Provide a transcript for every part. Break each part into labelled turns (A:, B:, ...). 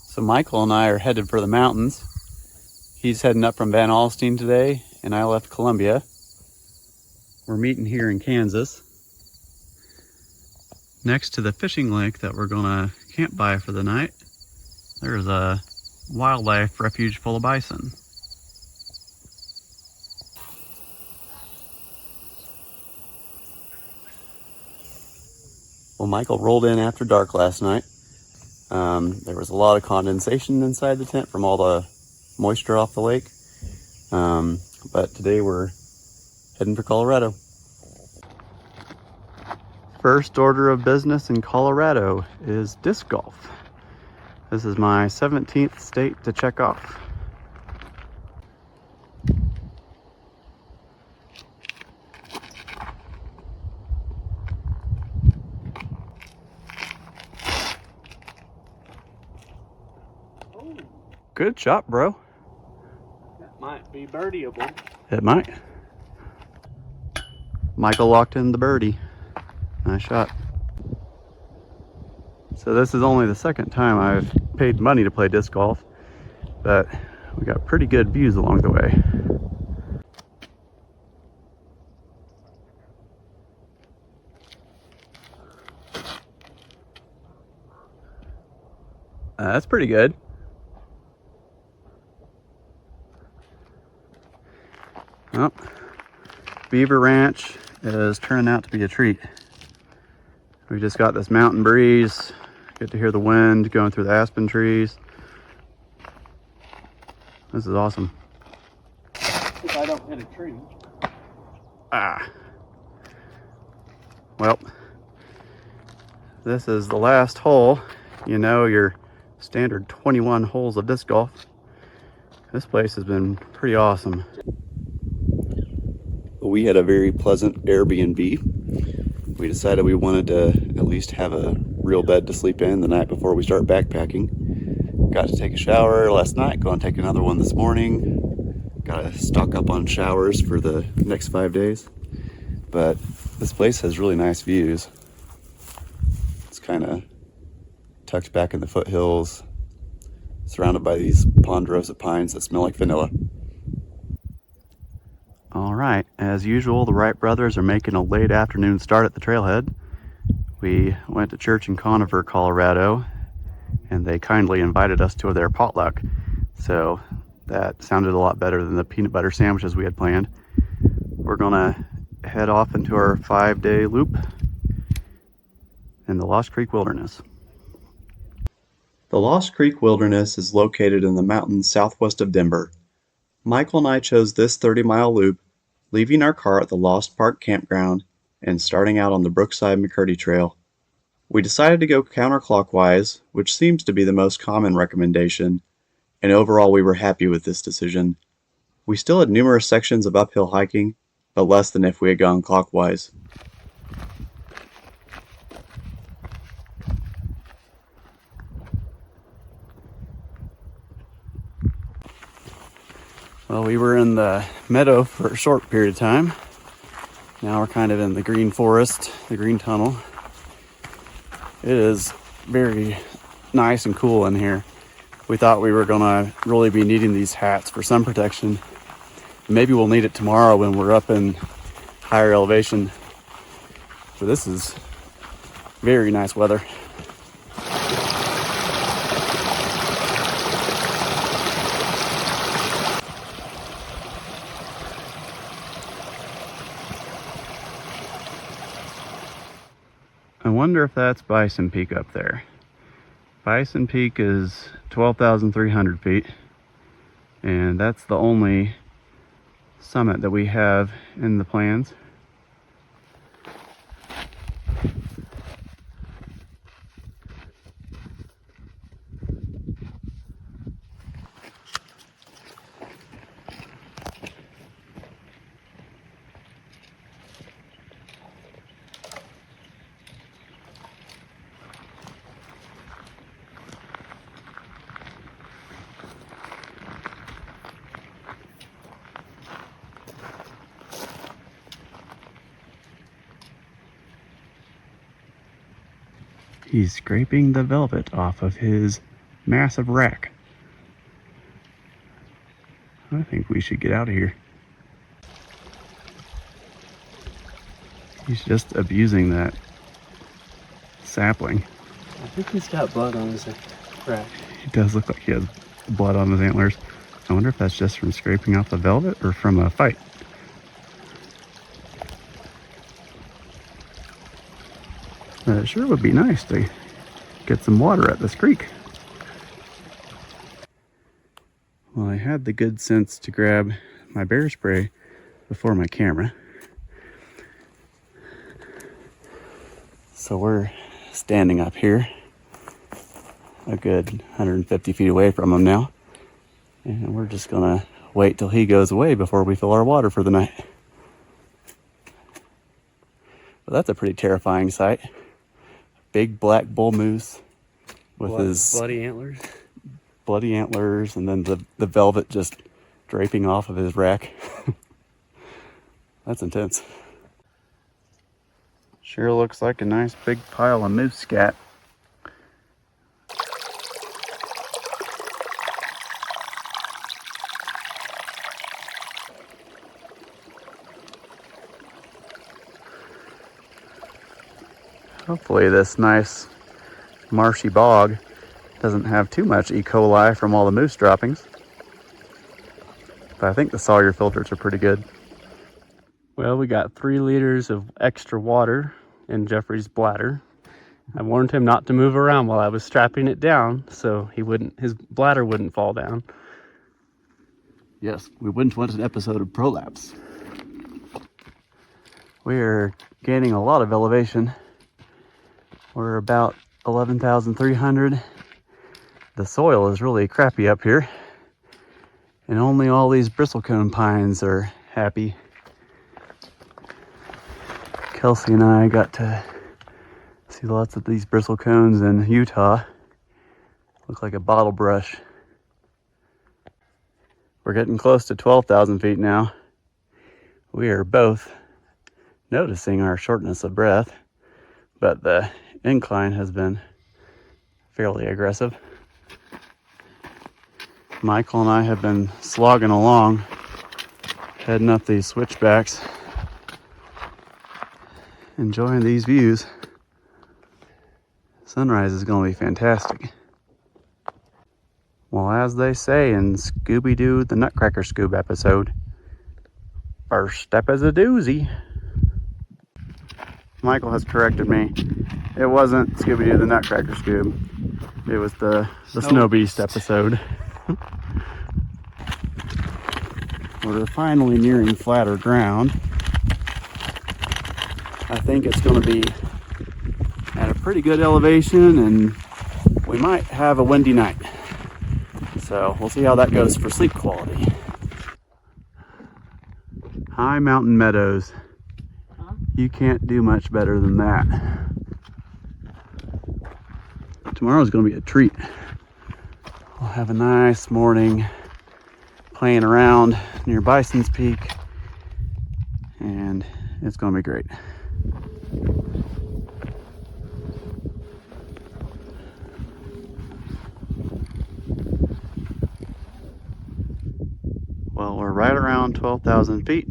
A: So Michael and I are headed for the mountains. He's heading up from Van Alstyne today, and I left Columbia. We're meeting here in Kansas, next to the fishing lake that we're gonna camp by for the night. There's a wildlife refuge full of bison. Well, Michael rolled in after dark last night. There was a lot of condensation inside the tent from all the moisture off the lake. But today we're heading for Colorado. First order of business in Colorado is disc golf. This is my 17th state to check off. Good shot, bro.
B: That might be birdieable.
A: It might. Michael locked in the birdie. Nice shot. So this is only the second time I've paid money to play disc golf, but we got pretty good views along the way. That's pretty good. Well, Beaver Ranch is turning out to be a treat. We just got this mountain breeze, get to hear the wind going through the aspen trees. This is awesome.
B: If I don't hit a tree.
A: Well, this is the last hole. You know, your standard 21 holes of disc golf. This place has been pretty awesome. We had a very pleasant Airbnb. We decided we wanted to at least have a real bed to sleep in the night before we start backpacking. Got to take a shower last night, going to take another one this morning. Got to stock up on showers for the next 5 days. But this place has really nice views. It's kind of tucked back in the foothills, surrounded by these ponderosa pines that smell like vanilla. All right, as usual, the Wright brothers are making a late afternoon start at the trailhead. We went to church in Conifer, Colorado, and they kindly invited us to their potluck. So that sounded a lot better than the peanut butter sandwiches we had planned. We're gonna head off into our 5-day loop in the Lost Creek Wilderness. The Lost Creek Wilderness is located in the mountains southwest of Denver. Michael and I chose this 30-mile loop, leaving our car at the Lost Park Campground and starting out on the Brookside-McCurdy Trail. We decided to go counterclockwise, which seems to be the most common recommendation, and overall we were happy with this decision. We still had numerous sections of uphill hiking, but less than if we had gone clockwise. Well, we were in the meadow for a short period of time. Now we're kind of in the green forest, the green tunnel. It is very nice and cool in here. We thought we were gonna really be needing these hats for sun protection. Maybe we'll need it tomorrow when we're up in higher elevation. So this is very nice weather. I wonder if that's Bison Peak up there. Bison Peak is 12,300 feet, and that's the only summit that we have in the plans. He's scraping the velvet off of his massive rack. I think we should get out of here. He's just abusing that sapling.
B: I think he's got blood on his rack.
A: It does look like he has blood on his antlers. I wonder if that's just from scraping off the velvet or from a fight. It sure would be nice to get some water at this creek. Well, I had the good sense to grab my bear spray before my camera. So we're standing up here a good 150 feet away from him now. And we're just gonna wait till he goes away before we fill our water for the night. But that's a pretty terrifying sight. Big black bull moose with his bloody antlers, and then the velvet just draping off of his rack. That's intense. Sure looks like a nice big pile of moose scat. Hopefully this nice marshy bog doesn't have too much E. coli from all the moose droppings. But I think the Sawyer filters are pretty good. Well, we got 3 liters of extra water in Jeffrey's bladder. I warned him not to move around while I was strapping it down so his bladder wouldn't fall down. Yes, we wouldn't want an episode of prolapse. We're gaining a lot of elevation. We're about 11,300. The soil is really crappy up here, and only all these bristlecone pines are happy. Kelsey and I got to see lots of these bristlecones in Utah. Look like a bottle brush. We're getting close to 12,000 feet now. We are both noticing our shortness of breath, but the incline has been fairly aggressive. Michael and I have been slogging along, heading up these switchbacks, enjoying these views. Sunrise is going to be fantastic. Well, as they say in Scooby-Doo, the Nutcracker Scoob episode, first step is a doozy. Michael has corrected me. It wasn't Scooby-Doo, the Nutcracker Scoob. It was the Snow Beast episode. We're finally nearing flatter ground. I think it's going to be at a pretty good elevation, and we might have a windy night. So we'll see how that goes for sleep quality. High mountain meadows. You can't do much better than that. Tomorrow's going to be a treat. We'll have a nice morning playing around near Bison's Peak, and it's going to be great. Well, we're right around 12,000 feet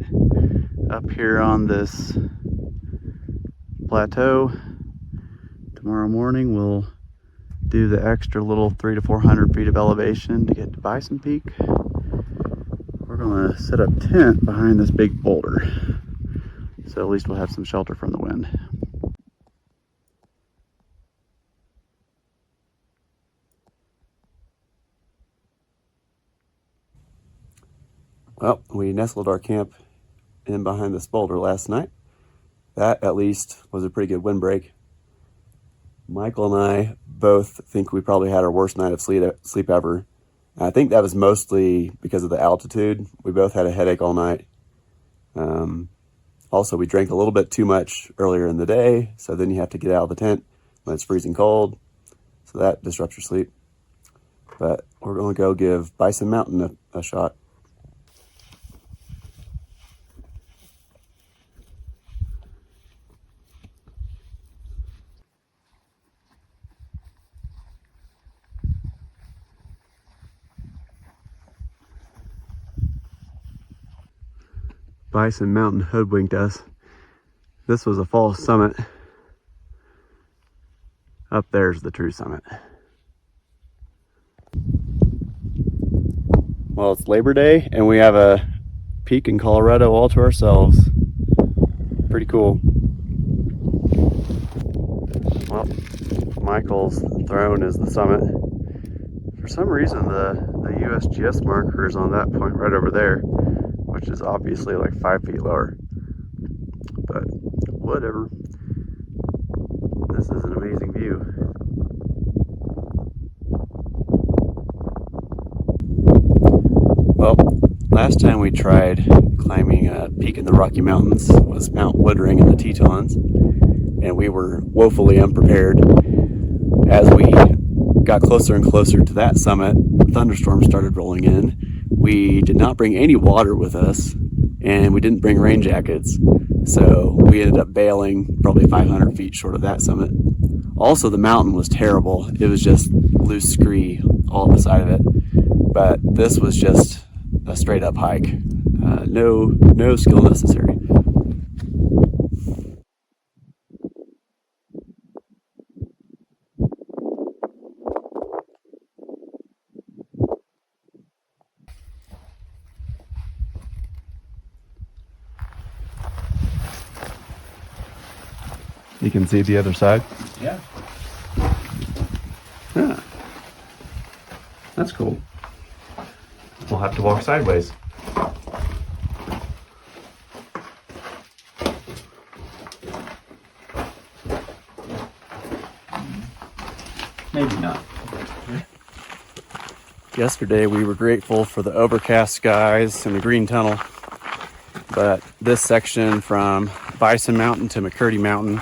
A: up here on this plateau. Tomorrow morning we'll do the extra little 300 to 400 feet of elevation to get to Bison Peak. We're going to set up tent behind this big boulder, so at least we'll have some shelter from the wind. Well, we nestled our camp in behind this boulder last night. That, at least, was a pretty good windbreak. Michael and I both think we probably had our worst night of sleep ever. And I think that was mostly because of the altitude. We both had a headache all night. Also, we drank a little bit too much earlier in the day, so then you have to get out of the tent when it's freezing cold. So that disrupts your sleep. But we're going to go give Bison Mountain a shot. Bison Mountain hoodwinked us. This was a false summit. Up there's the true summit. Well, it's Labor Day and we have a peak in Colorado all to ourselves. Pretty cool. Well, Michael's throne is the summit. For some reason, the USGS marker is on that point right over there, which is obviously like 5 feet lower. But whatever. This is an amazing view. Well, last time we tried climbing a peak in the Rocky Mountains was Mount Woodring in the Tetons, and we were woefully unprepared. As we got closer and closer to that summit, thunderstorms started rolling in. We did not bring any water with us, and we didn't bring rain jackets, so we ended up bailing probably 500 feet short of that summit. Also, the mountain was terrible. It was just loose scree all up the side of it, but this was just a straight up hike. No skill necessary. You can see the other side?
B: Yeah.
A: Yeah. That's cool. We'll have to walk sideways.
B: Maybe not.
A: Yesterday we were grateful for the overcast skies and the green tunnel, but this section from Bison Mountain to McCurdy Mountain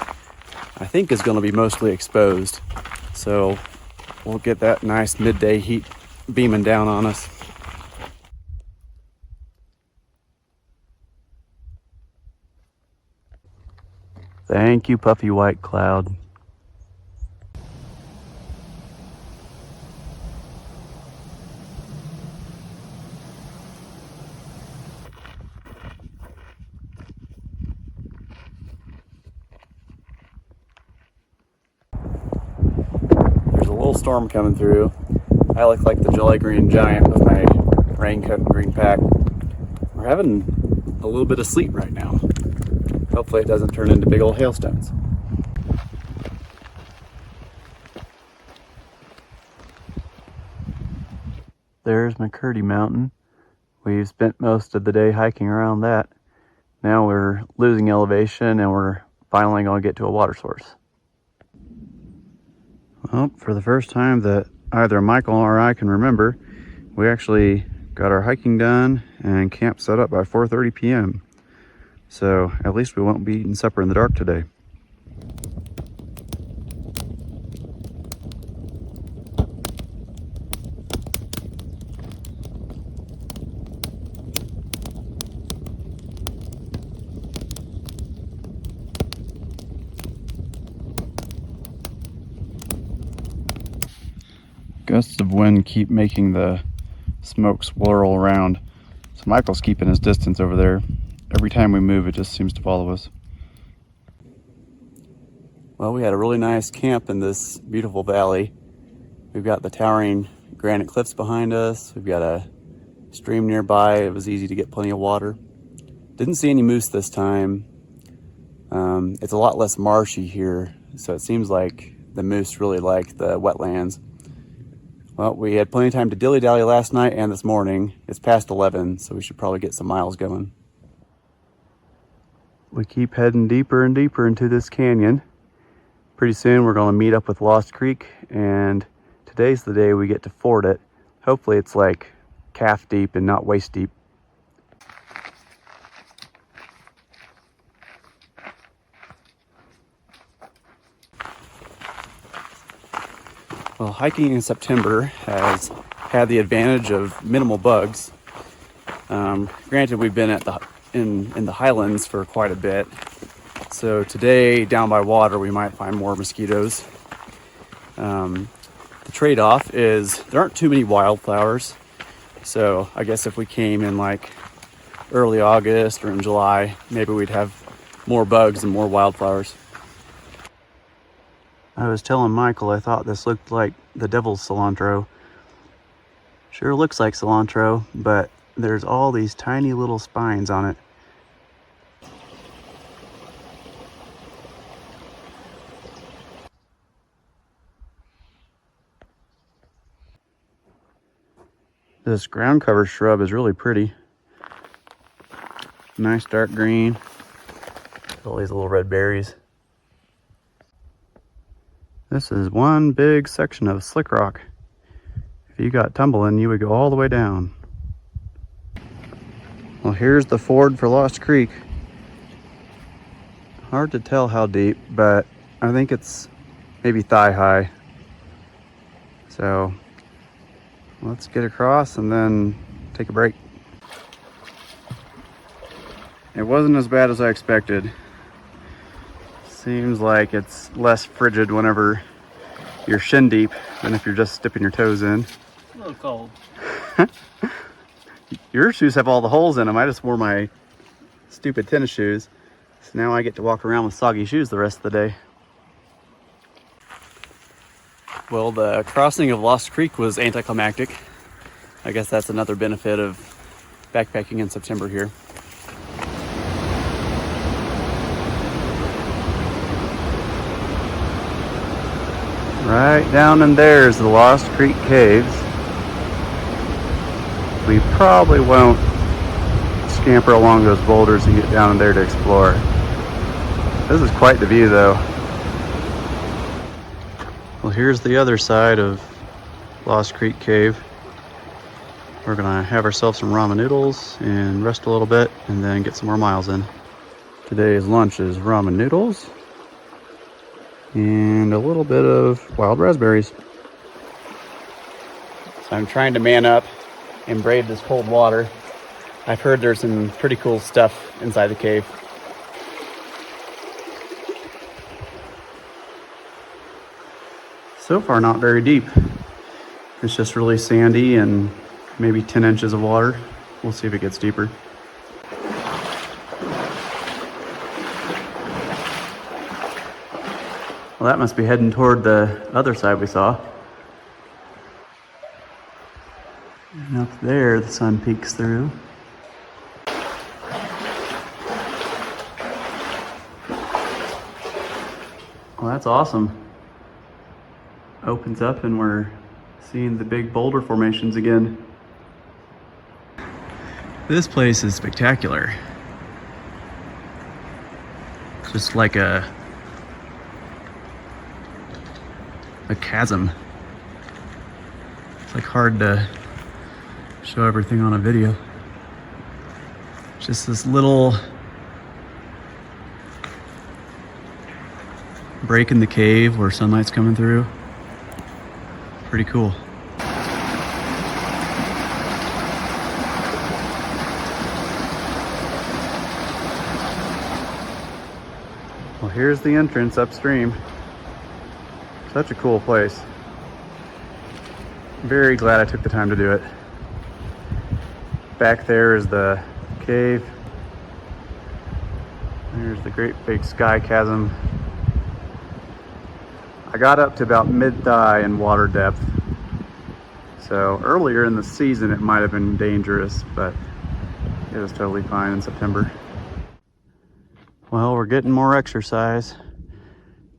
A: I think is going to be mostly exposed, so we'll get that nice midday heat beaming down on us. Thank you, puffy white cloud. There's a little storm coming through. I look like the Jolly Green Giant with my raincoat and green pack. We're having a little bit of sleet right now. Hopefully it doesn't turn into big old hailstones. There's McCurdy Mountain. We've spent most of the day hiking around that. Now we're losing elevation and we're finally going to get to a water source. Well, for the first time that either Michael or I can remember, we actually got our hiking done and camp set up by 4:30 p.m. So at least we won't be eating supper in the dark today. Gusts of wind keep making the smoke swirl around, so Michael's keeping his distance over there. Every time we move, it just seems to follow us. Well, we had a really nice camp in this beautiful valley. We've got the towering granite cliffs behind us. We've got a stream nearby. It was easy to get plenty of water. Didn't see any moose this time. It's a lot less marshy here, so it seems like the moose really like the wetlands. Well, we had plenty of time to dilly-dally last night and this morning. It's past 11, so we should probably get some miles going. We keep heading deeper and deeper into this canyon. Pretty soon we're going to meet up with Lost Creek, and today's the day we get to ford it. Hopefully it's like calf deep and not waist deep. Well, hiking in September has had the advantage of minimal bugs. Granted, we've been in the highlands for quite a bit, so today down by water we might find more mosquitoes. The trade-off is there aren't too many wildflowers, so I guess if we came in like early August or in July, maybe we'd have more bugs and more wildflowers. I was telling Michael I thought this looked like the devil's cilantro. Sure looks like cilantro, but there's all these tiny little spines on it. This ground cover shrub is really pretty. Nice dark green. All these little red berries. This is one big section of slick rock. If you got tumbling, you would go all the way down. Well, here's the ford for Lost Creek. Hard to tell how deep, but I think it's maybe thigh high. So let's get across and then take a break. It wasn't as bad as I expected. Seems like it's less frigid whenever you're shin deep than if you're just dipping your toes in.
B: A little cold.
A: Your shoes have all the holes in them. I just wore my stupid tennis shoes. So now I get to walk around with soggy shoes the rest of the day. Well, the crossing of Lost Creek was anticlimactic. I guess that's another benefit of backpacking in September here. Right down in there is the Lost Creek Caves. We probably won't scamper along those boulders and get down in there to explore. This is quite the view though. Well, here's the other side of Lost Creek Cave. We're gonna have ourselves some ramen noodles and rest a little bit and then get some more miles in. Today's lunch is ramen noodles and a little bit of wild raspberries. So I'm trying to man up and brave this cold water. I've heard there's some pretty cool stuff inside the cave. So far not very deep. It's just really sandy and maybe 10 inches of water. We'll see if it gets deeper. Well, that must be heading toward the other side we saw. And up there, the sun peeks through. Well, that's awesome. Opens up and we're seeing the big boulder formations again. This place is spectacular. It's just like a chasm. It's like hard to show everything on a video. Just this little break in the cave where sunlight's coming through. Pretty cool. Well, here's the entrance upstream. Such a cool place. Very glad I took the time to do it. Back there is the cave. There's the great big sky chasm. I got up to about mid-thigh in water depth. So earlier in the season it might have been dangerous, but it was totally fine in September. Well, we're getting more exercise.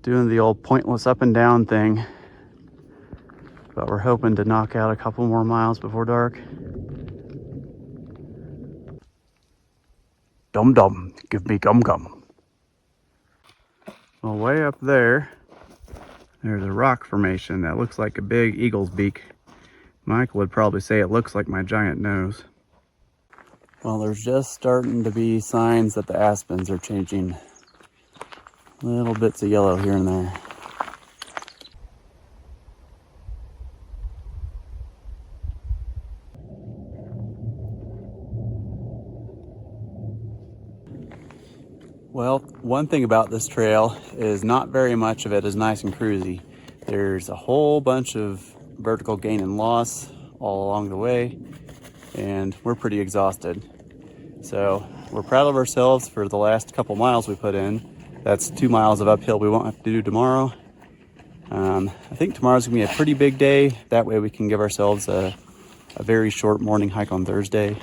A: Doing the old pointless up and down thing. But we're hoping to knock out a couple more miles before dark. Dum dum, give me gum gum. Well, way up there, there's a rock formation that looks like a big eagle's beak. Michael would probably say it looks like my giant nose. Well, there's just starting to be signs that the aspens are changing. Little bits of yellow here and there. Well, one thing about this trail is not very much of it is nice and cruisy. There's a whole bunch of vertical gain and loss all along the way, and we're pretty exhausted. So we're proud of ourselves for the last couple miles we put in. That's 2 miles of uphill we won't have to do tomorrow. I think tomorrow's gonna be a pretty big day. That way we can give ourselves a very short morning hike on Thursday.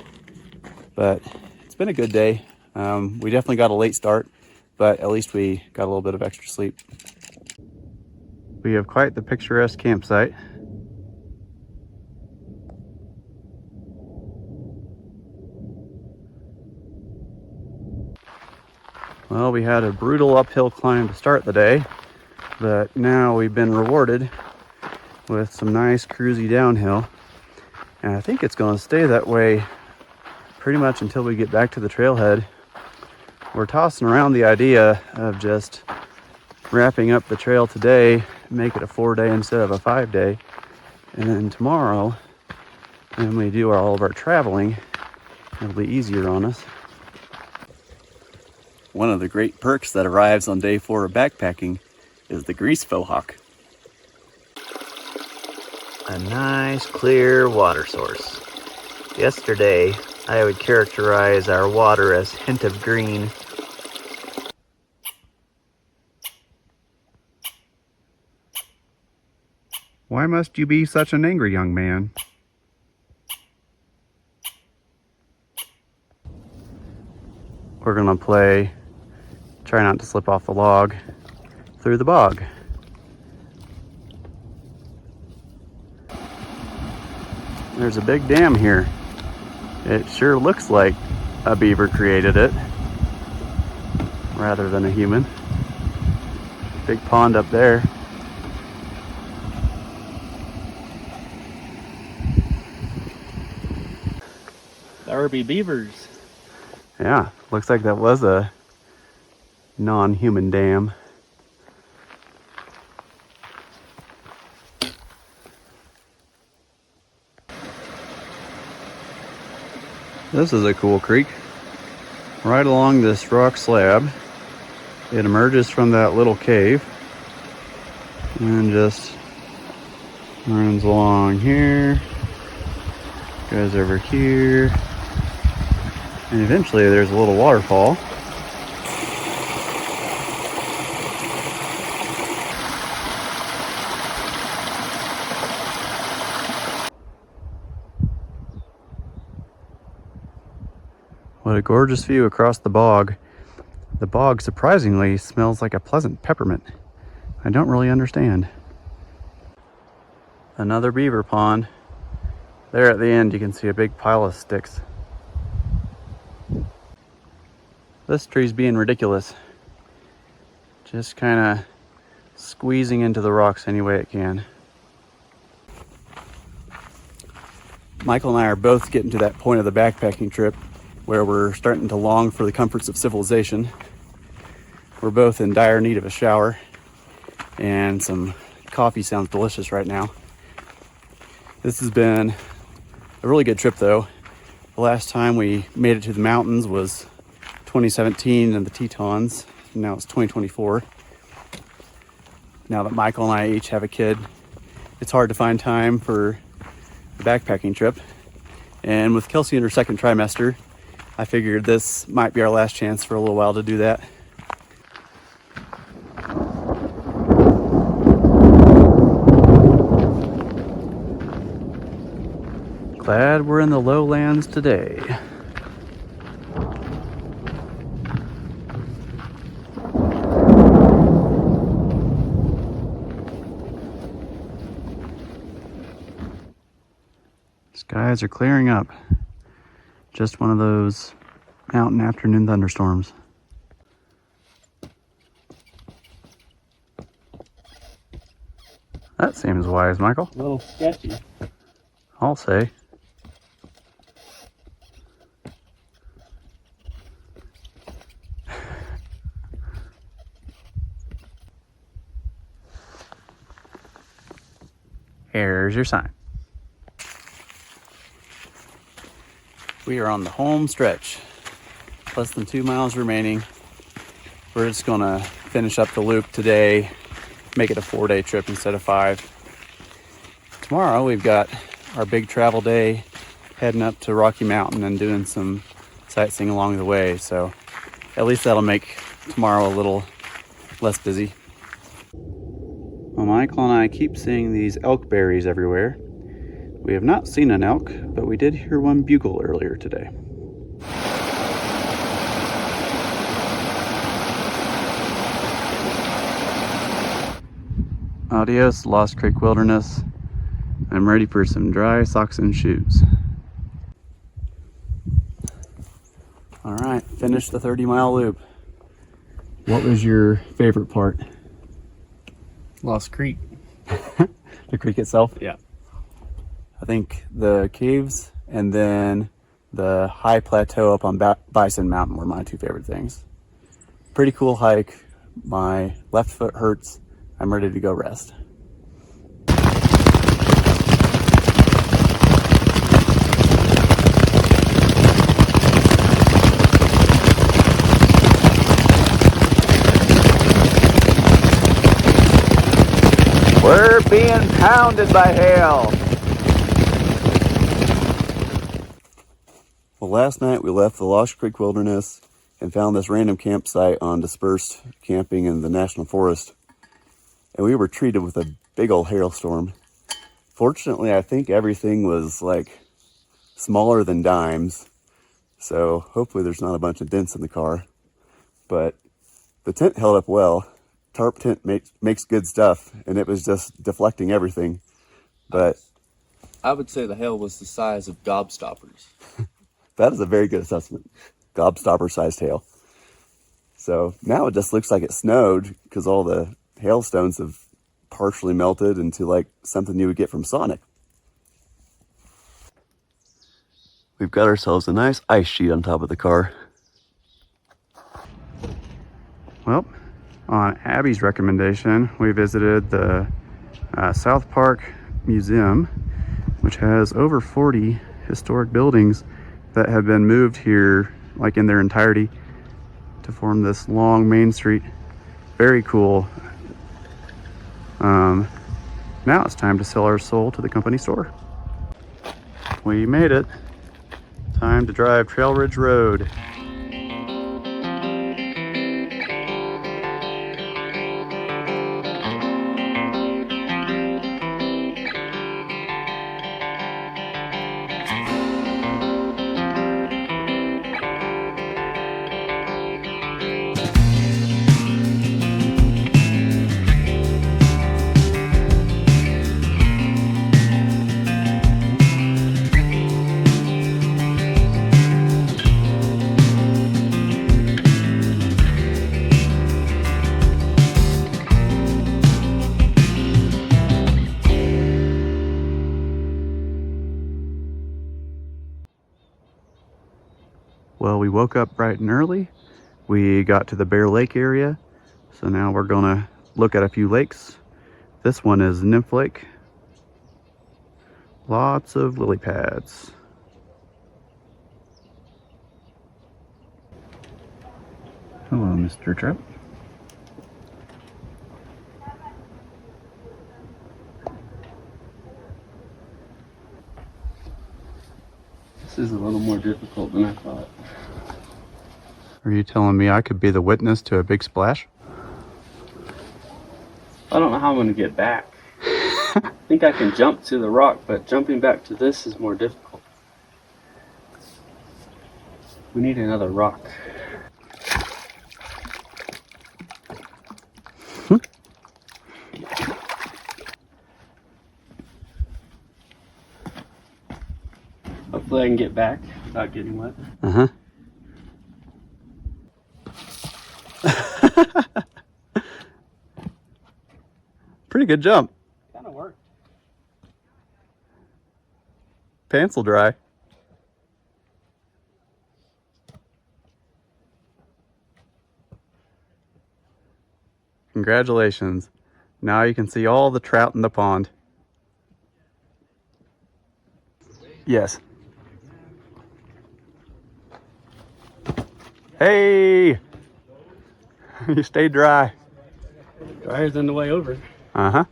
A: But it's been a good day. We definitely got a late start, but at least we got a little bit of extra sleep. We have quite the picturesque campsite. Well, we had a brutal uphill climb to start the day, but now we've been rewarded with some nice cruisy downhill. And I think it's going to stay that way pretty much until we get back to the trailhead. We're tossing around the idea of just wrapping up the trail today, make it a 4-day instead of a 5-day. And then tomorrow, when we do all of our traveling, it'll be easier on us. One of the great perks that arrives on day 4 of backpacking is the grease faux hawk. A nice clear water source. Yesterday, I would characterize our water as hint of green.
C: Why must you be such an angry young man?
A: We're gonna play Try Not to Slip Off the Log through the bog. There's a big dam here. It sure looks like a beaver created it rather than a human. Big pond up there.
B: There be beavers.
A: Yeah, looks like that was a non-human dam. This is a cool creek. Right along this rock slab, it emerges from that little cave and just runs along here, goes over here, and eventually there's a little waterfall. What a gorgeous view across the bog. The bog surprisingly smells like a pleasant peppermint. I don't really understand. Another beaver pond. There at the end you can see a big pile of sticks. This tree's being ridiculous. Just kind of squeezing into the rocks any way it can. Michael and I are both getting to that point of the backpacking trip where we're starting to long for the comforts of civilization. We're both in dire need of a shower, and some coffee sounds delicious right now. This has been a really good trip though. The last time we made it to the mountains was 2017 in the Tetons. Now it's 2024. Now that Michael and I each have a kid, it's hard to find time for a backpacking trip. And with Kelsey in her second trimester, I figured this might be our last chance for a little while to do that. Glad we're in the lowlands today. Skies are clearing up. Just one of those mountain afternoon thunderstorms. That seems wise, Michael.
B: A little sketchy.
A: I'll say. Here's your sign. We are on the home stretch. Less than 2 miles remaining. We're just gonna finish up the loop today, make it a 4-day trip instead of 5. Tomorrow we've got our big travel day, heading up to Rocky Mountain and doing some sightseeing along the way, so at least that'll make tomorrow a little less busy. Well, Michael and I keep seeing these elk berries everywhere. We have not seen an elk, but we did hear one bugle earlier today. Adios, Lost Creek Wilderness. I'm ready for some dry socks and shoes. All right, finished the 30-mile loop. What was your favorite part?
B: Lost Creek.
A: The creek itself?
B: Yeah.
A: I think the caves and then the high plateau up on Bison Mountain were my two favorite things. Pretty cool hike. My left foot hurts. I'm ready to go rest. We're being pounded by hail. Well, last night we left the Lost Creek Wilderness and found this random campsite on dispersed camping in the National Forest. And we were treated with a big old hailstorm. Fortunately, I think everything was like smaller than dimes. So hopefully there's not a bunch of dents in the car. But the tent held up well. Tarp tent makes good stuff, and it was just deflecting everything. But
B: I would say the hail was the size of gobstoppers.
A: that is a very good assessment. Gobstopper sized hail. So now it just looks like it snowed because all the hailstones have partially melted into like something you would get from Sonic. We've got ourselves a nice ice sheet on top of the car. Well, on Abby's recommendation, we visited the South Park Museum, which has over 40 historic buildings that have been moved here like in their entirety to form this long main street. Very cool. Now it's time to sell our soul to the company store. We made it. Time to drive Trail Ridge Road. Well, we woke up bright and early. We got to the Bear Lake area. So now we're gonna look at a few lakes. This one is Nymph Lake. Lots of lily pads. Hello, Mr. Trout.
B: This is a little more difficult than I thought.
A: Are you telling me I could be the witness to a big splash?
B: I don't know how I'm going to get back. I think I can jump to the rock, but jumping back to this is more difficult. We need another rock. Hopefully I can get back without getting wet.
A: Uh-huh. Pretty good jump.
B: Kind of worked.
A: Pants will dry. Congratulations. Now you can see all the trout in the pond. Yes. Hey! You stayed dry.
B: Drier than the way over.
A: Uh-huh.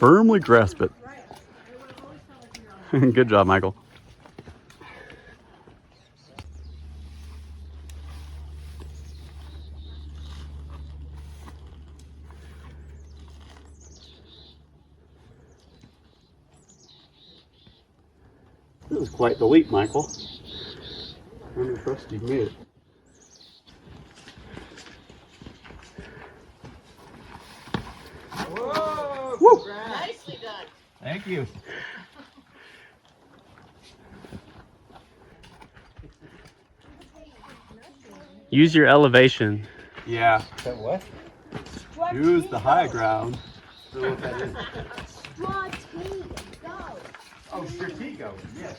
A: Firmly grasp it. Good job, Michael. This is quite the leap, Michael. I'm impressed you've made it.
D: Whoa!
A: Woo!
D: Nicely done.
C: Thank you.
B: Use your elevation.
A: Yeah.
C: That what?
A: Use the high ground.
C: What that is?
D: Strategic. Go.
C: Oh, Stratego. Yes.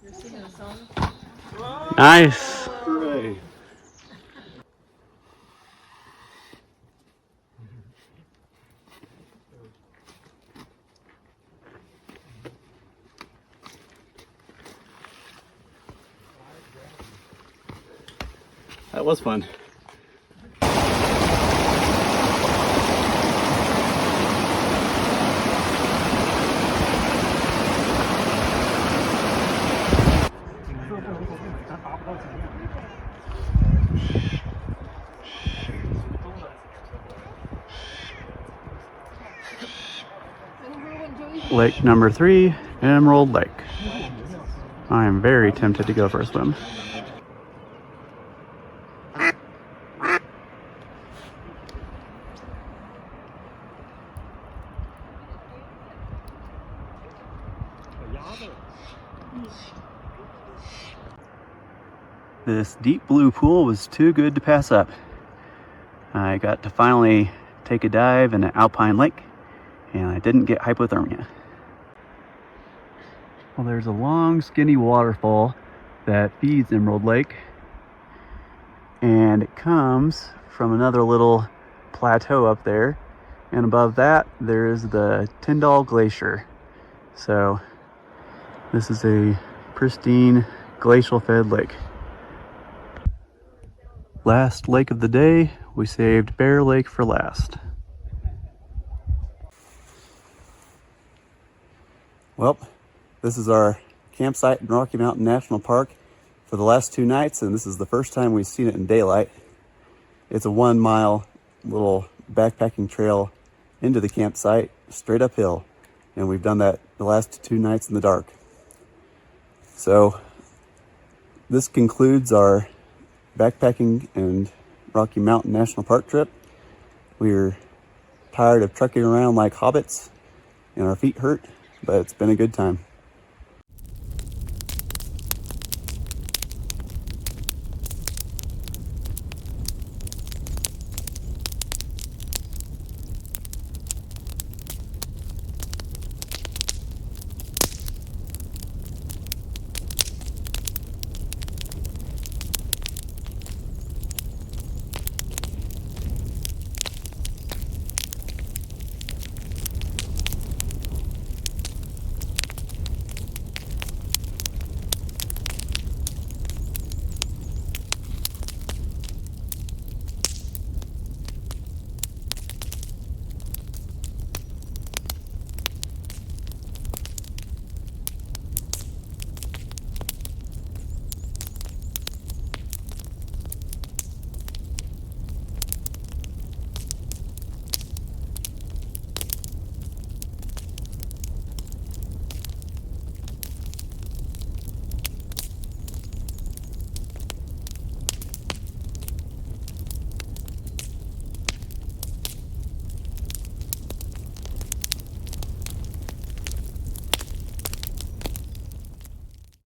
D: You're singing a song?
B: Nice.
A: Hooray. That was fun. Lake number 3, Emerald Lake. I am very tempted to go for a swim. This deep blue pool was too good to pass up. I got to finally take a dive in an alpine lake, and I didn't get hypothermia. Well, there's a long, skinny waterfall that feeds Emerald Lake, and it comes from another little plateau up there, and above that there's the Tyndall Glacier. So this is a pristine glacial-fed lake. Last lake of the day, we saved Bear Lake for last. Well, this is our campsite in Rocky Mountain National Park for the last 2 nights, and this is the first time we've seen it in daylight. It's a 1 mile little backpacking trail into the campsite, straight uphill, and we've done that the last 2 nights in the dark. So this concludes our backpacking and Rocky Mountain National Park trip. We're tired of trekking around like hobbits and our feet hurt, but it's been a good time.